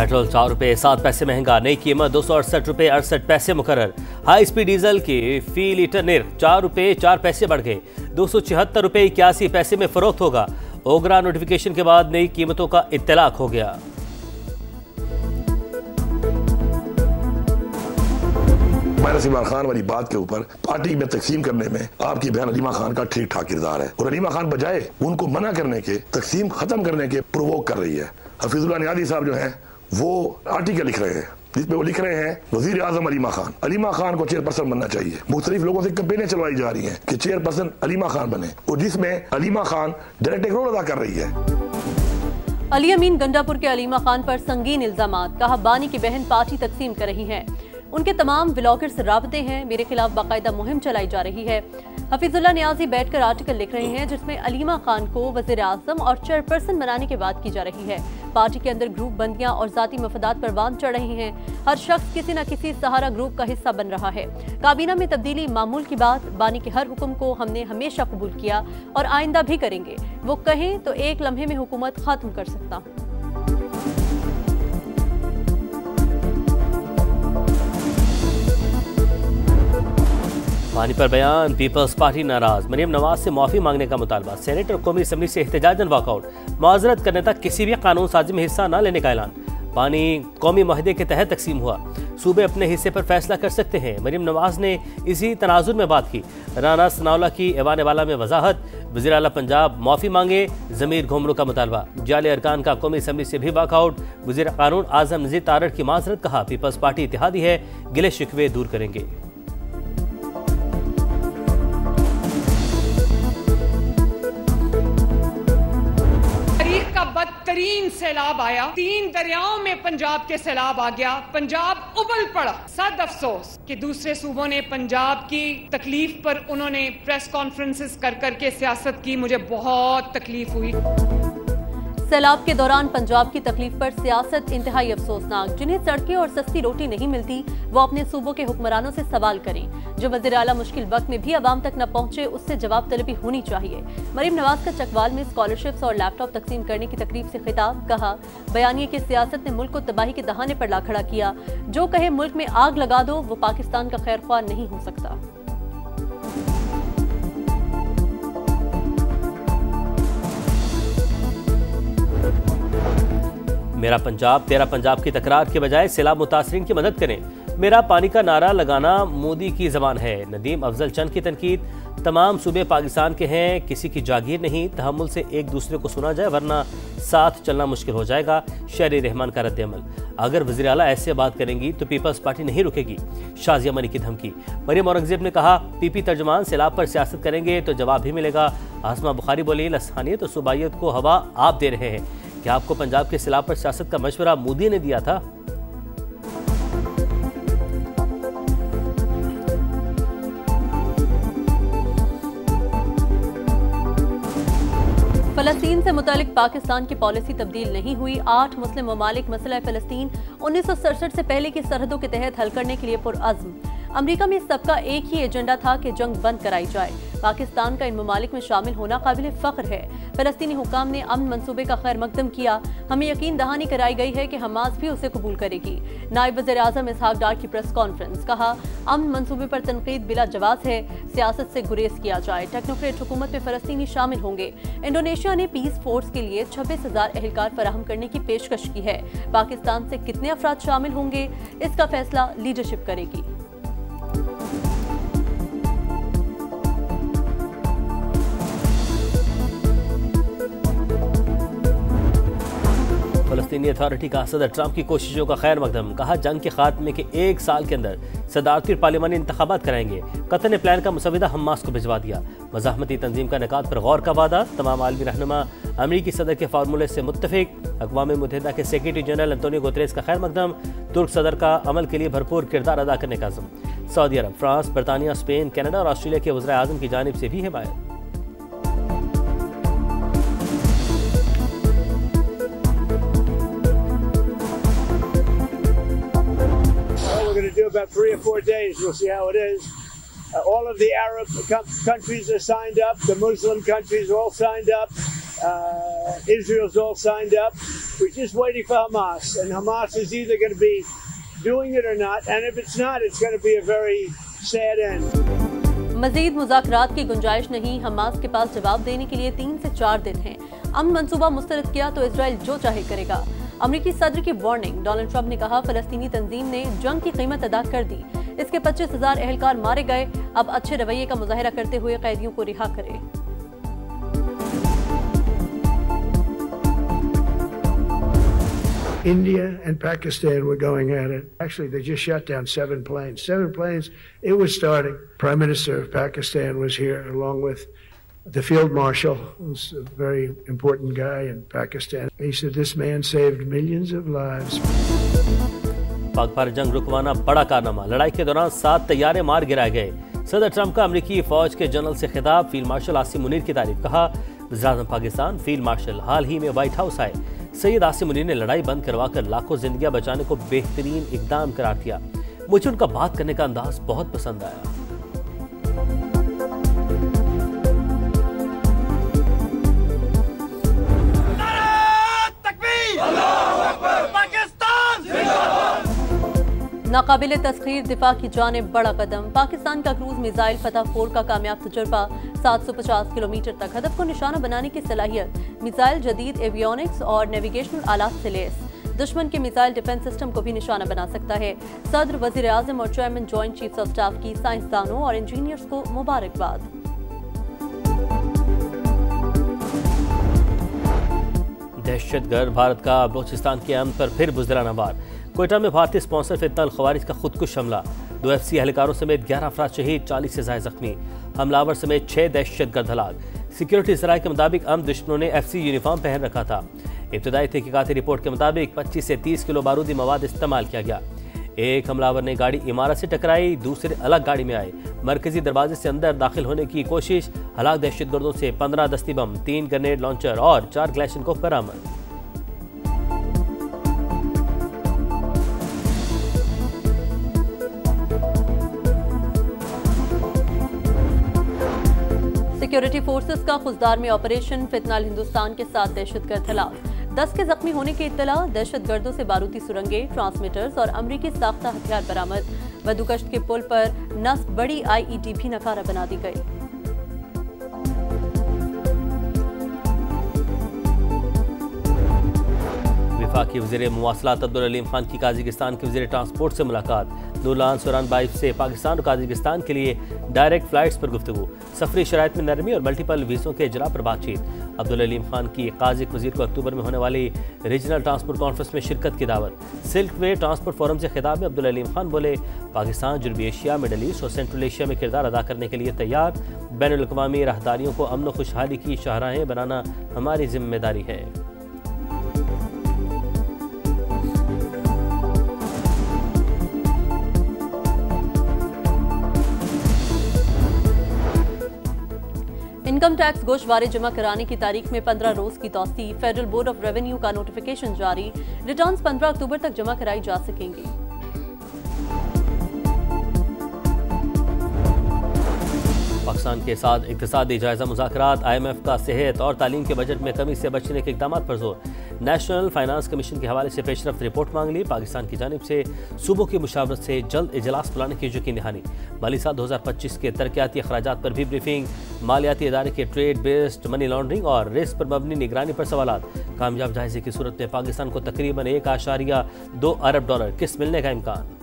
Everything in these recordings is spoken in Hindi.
पेट्रोल 4 रुपये 7 पैसे महंगा, नई कीमत 268 रुपये 68 पैसे मुकर्रर। हाई स्पीड डीजल की फी लीटर निर्ख 4 रुपये 4 पैसे बढ़ गए, 276 रुपये 81 पैसे में फरोख्त होगा। ओगरा नोटिफिकेशन के बाद नई कीमतों का इत्तलाक हो गया। इमरान खान वाली बात के ऊपर पार्टी में तकसीम करने में आपकी बहन अलीमा खान का ठीक ठाक किरदार है और अलीमा खान बजाय उनको मना करने के, तकसीम खत्म करने के प्रोवोक कर रही है। हफीजुल्लाह नियाज़ी साहब जो हैं वो आर्टिकल लिख रहे हैं जिसमें वो लिख रहे हैं वजीर आजम अलीमा खान को चेयरपर्सन बनना चाहिए। मुख्तलिफ लोगों से कैंपेनें चलवाई जा रही हैं कि चेयरपर्सन अलीमा खान बने और जिसमें अलीमा खान डायरेक्ट एक रोल अदा कर रही है। अली अमीन गंडापुर के अलीमा खान पर संगीन इल्जामात, कहा बानी की बहन पार्टी तकसीम कर रही है, उनके तमाम व्लॉगर्स राबते हैं, मेरे खिलाफ बाकायदा मुहिम चलाई जा रही है। हफीजुल्लाह नियाज़ी बैठकर आर्टिकल लिख रहे हैं जिसमें अलीमा खान को वज़ीर आज़म और चेयरपर्सन बनाने की बात की जा रही है। पार्टी के अंदर ग्रुप बंदियां और जाती मफादात पर बांध चढ़ रही हैं। हर शख्स किसी न किसी सहारा ग्रुप का हिस्सा बन रहा है। काबीना में तब्दीली मामूल की बात, बानी के हर हुक्म को हमने हमेशा कबूल किया और आइंदा भी करेंगे। वो कहें तो एक लम्हे में हुकूमत खत्म कर सकता हूँ। बानी पर बयान, पीपल्स पार्टी नाराज, मरियम नवाज से माफी मांगने का मुतालबा, सेनेट और कौमी असम्बली से एहतजाजन वॉकआउट, माजरत करने तक किसी भी कानून साजी में हिस्सा न लेने का ऐलान। बानी कौमी माहदे के तहत तकसीम हुआ, सूबे अपने हिस्से पर फैसला कर सकते हैं, मरियम नवाज ने इसी तनाजुर में बात की। राना सनाउल्लाह की ऐवान वाला में वजाहत, वज़ीर आला पंजाब माफी मांगे, ज़मीर घुमरू का मुतालबा, जाले अरकान का कौमी असम्बली से भी वॉकआउट, वज़ीर कानून आज़म नज़ीर तारड़ की माजरत, कहा पीपल्स पार्टी इत्तेहादी है, गिले शिकवे दूर करेंगे। बदतरीन सैलाब आया, 3 दरियाओं में पंजाब के सैलाब आ गया, पंजाब उबल पड़ा। सद अफसोस कि दूसरे सूबों ने पंजाब की तकलीफ पर उन्होंने प्रेस कॉन्फ्रेंसेस कर करके सियासत की, मुझे बहुत तकलीफ हुई। सैलाब के दौरान पंजाब की तकलीफ पर सियासत इंतहाई अफसोसनाक। जिन्हें सड़कें और सस्ती रोटी नहीं मिलती वो अपने सूबों के हुक्मरानों से सवाल करें। जो वज़ीर आला मुश्किल वक्त में भी आवाम तक न पहुंचे उससे जवाब तलबी होनी चाहिए। मरियम नवाज का चकवाल में स्कॉलरशिप्स और लैपटॉप तकसीम करने की तकरीब से खिताब, कहा बयानिए की सियासत ने मुल्क को तबाही के दहाने पर ला खड़ा किया। जो कहे मुल्क में आग लगा दो वो पाकिस्तान का खैरख्वाह नहीं हो सकता। मेरा पंजाब तेरा पंजाब की तकरार के बजाय सैलाब मुतासरीन की मदद करें। मेरा पानी का नारा लगाना मोदी की जबान है। नदीम अफजल चंद की तनकीद, तमाम सूबे पाकिस्तान के हैं, किसी की जागीर नहीं, तहम्मुल से एक दूसरे को सुना जाए वरना साथ चलना मुश्किल हो जाएगा। शहरी रहमान का रद्द-ए-अमल, अगर वज़ीर आला ऐसे बात करेंगी तो पीपल्स पार्टी नहीं रुकेगी। शाजिया मनी की धमकी, मरियम औरंगजेब ने कहा पीपी तर्जुमान सैलाब पर सियासत करेंगे तो जवाब भी मिलेगा। आसमा बुखारी बोली लसानियत और सूबाइयत को हवा आप दे रहे हैं। क्या आपको पंजाब के सैलाब पर सियासत का मशवरा मोदी ने दिया था? फलस्तीन से मुतालिक पाकिस्तान की पॉलिसी तब्दील नहीं हुई। 8 मुस्लिम ममालिक मसला फलस्तीन 1967 से पहले की सरहदों के तहत हल करने के लिए पुरअज़्म। अमेरिका में सबका एक ही एजेंडा था कि जंग बंद कराई जाए। पाकिस्तान का इन ममालिक में शामिल होना काबिल फ़ख्र है। फलस्तीनी हुकाम ने अमन मंसूबे का खैर मकदम किया। हमें यकीन दहानी कराई गई है कि हमास भी उसे कबूल करेगी। नायब वज़ीर आज़म इसहाक डार की प्रेस कॉन्फ्रेंस, कहा अमन मंसूबे पर तनकीद बिला जवाब है, सियासत से गुरेज किया जाए। टेक्नोक्रेट हुकूमत में फलस्तीनी शामिल होंगे। इंडोनेशिया ने पीस फोर्स के लिए 26,000 एहलकार फराहम करने की पेशकश की है। पाकिस्तान से कितने अफराद शामिल होंगे इसका फैसला लीडरशिप करेगी। फलस्तीनी अथॉरिटी का सदर ट्रंप की कोशिशों का खैर मकदम, कहा जंग के खात्मे के 1 साल के अंदर सदारती और पार्लिमानी इंतखाबात कराएंगे। कतर ने प्लान का मुसविदा हमास को भिजवा दिया। मज़ाहमती तंजीम का निकात पर गौर का वादा, तमाम आलमी रहनुमा अमरीकी सदर के फार्मूले से मुत्तफिक। अक़वाम मुत्तहिदा के सेक्रेटरी जनरल एंटोनियो गुतेरेस का खैर मकदम, तुर्क सदर का अमल के लिए भरपूर किरदार अदा करने का अज़्म। सऊदी अरब, फ्रांस, बरतानिया, स्पेन, कनाडा और ऑस्ट्रेलिया के वज़ीर आज़म की जानिब से भी हिमायत। About 3 or 4 days, we'll see how it is. All of the Arab countries are signed up. The Muslim countries are all signed up. Israel's all signed up. We're just waiting for Hamas, and Hamas is either going to be doing it or not, and if it's not, it's going to be a very sad end. मजीद मुज़ाकरात की गुंजाइश नहीं। हमास के पास जवाब देने के लिए 3 से 4 दिन हैं। अमन मंसूबा मुस्तरद किया तो इजराइल जो चाहे करेगा। अमरीकी सदर की वार्निंग। डोनाल्ड ट्रंप ने कहा फलस्तीनी तंजीम ने जंग की कीमत अदा कर दी, इसके 25,000 एहलकार मारे गए। अब अच्छे रवैये का मुजाहिरा करते हुए कैदियों को रिहा करे। India and Pakistan were going at it. Actually, they just shot down 7 planes. 7 planes. It was starting. Prime Minister of Pakistan was here along with the Field Marshal, who's a very important guy in Pakistan. He said this man saved millions of lives. Pak Bharat जंग रुकवाना बड़ा कारनामा। लड़ाई के दौरान 7 तैयारे मार गिराए गए। सदर ट्रंप का अमरीकी फौज के जनरल से खिताब। फील्ड मार्शल आसिम मुनीर की तारीफ। कहा वज़ीर-ए-आज़म पाकिस्तान फील्ड मार्शल हाल ही में व्हाइट हाउस आए। सैयद आसिम मुनीर ने लड़ाई बंद करवाकर लाखों जिंदगियां बचाने को बेहतरीन इकदाम करार दिया। मुझे उनका बात करने का अंदाज बहुत पसंद आया। नाकाबिले तस्खीर दिफा की जानिब बड़ा कदम। पाकिस्तान का क्रूज मिसाइल फतह 4 का कामयाब तजुर्बा। 750 किलोमीटर तक हदफ को निशाना बनाने की सलाहियत। मिसाइल जदीद एवियोनिक्स और नेविगेशनल आलात से लैस। दुश्मन के मिसाइल डिफेंस सिस्टम को भी निशाना बना सकता है। सदर, वजीर आजम और chairman joint chiefs of staff की साइंसदानों और इंजीनियर्स को मुबारकबाद। दहशतगर्द भारत का बलोचिस्तान के अमन पर फिर बुज़दिलाना वार। कोयटा में भारतीय स्पॉन्सर फितनल खवारिज का खुदकुश हमला। 2 FC एहलकारों समेत 11 अफराद शहीद, 40 से ज़ायद जख्मी। हमलावर समेत 6 दहशतगर्द हलाक। सिक्योरिटी ज़राए के मुताबिक दुश्मनों ने FC यूनिफॉर्म पहन रखा था। इब्तदाई तहकीकाती रिपोर्ट के मुताबिक 25 से 30 किलो बारूदी मवाद इस्तेमाल किया गया। एक हमलावर ने गाड़ी इमारत से टकराई, दूसरे अलग गाड़ी में आए। मरकजी दरवाजे से अंदर दाखिल होने की कोशिश। हलाक दहशतगर्दों से 15 दस्ती बम, 3 ग्रेनेड लॉन्चर और 4 क्लैशनकोव बरामद। सिक्योरिटी फोर्सेस का खुजदार में ऑपरेशन। फितनाल हिंदुस्तान के 7 दहशतगर्द हलाक। 10 के जख्मी होने की इत्तला। दहशतगर्दों से बारूदी सुरंगें, ट्रांसमीटर्स और अमरीकी साख्ता हथियार बरामद। बदुकश्त के पुल पर नस्ब बड़ी IED भी नकारा बना दी गई। वफाकी वज़ीर मुवासलात अब्दुल अलीम खान की काज़िकिस्तान के वज़ीर ट्रांसपोर्ट से मुलाकात। नूरलान सुरान बाइफ से पाकिस्तान और काज़िकिस्तान के लिए डायरेक्ट फ्लाइट्स पर गुफ्तगू। सफरी शराइत में नरमी और मल्टीपल वीज़ों के इजरा पर बातचीत। अब्दुल अलीम खान की काज़िक वज़ीर को अक्टूबर में होने वाली रीजनल ट्रांसपोर्ट कॉन्फ्रेंस में शिरकत की दावत। सिल्क वे ट्रांसपोर्ट फोरम से खिताब में अब्दुल अलीम खान बोले पाकिस्तान जनूबी एशिया, मिडल ईस्ट और सेंट्रल एशिया में किरदार अदा करने के लिए तैयार। बैनुल-अक़वामी राहदारियों को अमन व खुशहाली की शाहराहें बनाना हमारी जिम्मेदारी है। इनकम टैक्स गोशवारे जमा कराने की तारीख में 15 रोज की तौसीह। फेडरल बोर्ड ऑफ रेवेन्यू का नोटिफिकेशन जारी। रिटर्न्स 15 अक्टूबर तक जमा कराई जा सकेंगी। पाकिस्तान के साथ इक़्तिसादी जायजा मुज़ाकरात। IMF का सेहत और तालीम के बजट में कमी से बचने के इक़दाम पर जोर। नेशनल फाइनेंस कमीशन के हवाले से पेशरफ्त रिपोर्ट मांग ली। पाकिस्तान की जानिब से सूबों की मुशावरत से जल्द इजलास बुलाने की यकीन दहानी। माली साल 2025 के तरक्याती अखराजात पर भी ब्रीफिंग। मालियाती इदारे के ट्रेड बेस्ड मनी लॉन्ड्रिंग और रिस्क पर मबनी निगरानी पर सवालात। कामयाब जायजे की सूरत में पाकिस्तान को तकरीबन $1.2 अरब किस्त मिलने का इम्कान।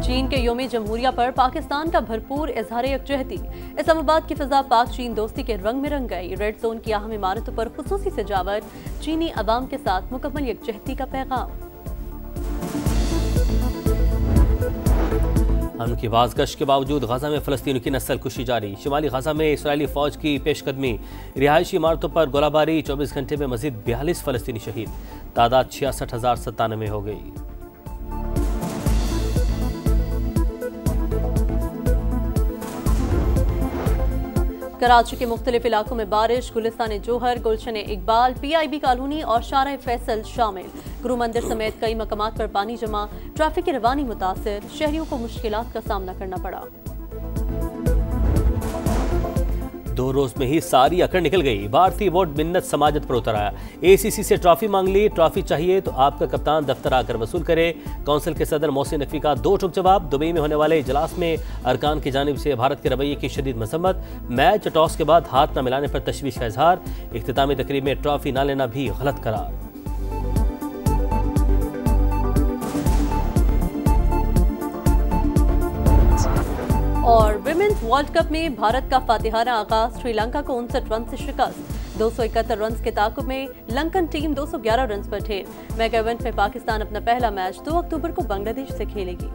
चीन के योम जमहूरिया पर पाकिस्तान का भरपूर इजहार यकजहती। इस्लामाबाद की फिजा पाक चीन दोस्ती के रंग में रंग गई। रेड जोन की अहम इमारतों पर खुसूसी सजावट। चीनी अवाम के साथ मुकम्मल यकजहती का पैगाम। अमन की बाज़गश्त के बावजूद गजा में फ़लस्तीनियों की नस्ल कुशी जारी। शुमाली गजा में इसराइली फ़ौज की पेशकदमी। रिहायशी इमारतों पर गोलाबारी। 24 घंटे में मज़ीद 42 फ़लस्तीनी शहीद। तादाद 66,097 हो गई। कराची के मुख्तलिफ इलाकों में बारिश। गुलिस्तान जोहर, गुलशन इकबाल, PIB कॉलोनी और शारा फैसल शामिल। गुरु मंदिर समेत कई मकामात पर पानी जमा। ट्रैफिक की रवानी मुतासिर। शहरियों को मुश्किलात का सामना करना पड़ा। 2 रोज में ही सारी अकड़ निकल गई। भारतीय बोर्ड मिन्नत समाजत पर उतर आया। एसीसी से ट्रॉफी मांग ली। ट्रॉफी चाहिए तो आपका कप्तान दफ्तर आकर वसूल करे। काउंसिल के सदर मोहसिन नकवी का 2 टूक जवाब। दुबई में होने वाले इजलास में अरकान की जानिब से भारत के रवैये की शदीद मसम्मत। मैच टॉस के बाद हाथ न मिलाने पर तशवीश का इजहार। इख्तितामी तकरीब में ट्रॉफी न लेना भी गलत करार। और विमेंस वर्ल्ड कप में भारत का फातिहाना आगाज। श्रीलंका को 59 रन से शिकस्त। 271 रन के ताकुब में लंकन टीम 211 रन पर ढेर। मेगा इवेंट में पाकिस्तान अपना पहला मैच 2 अक्टूबर को बांग्लादेश से खेलेगी।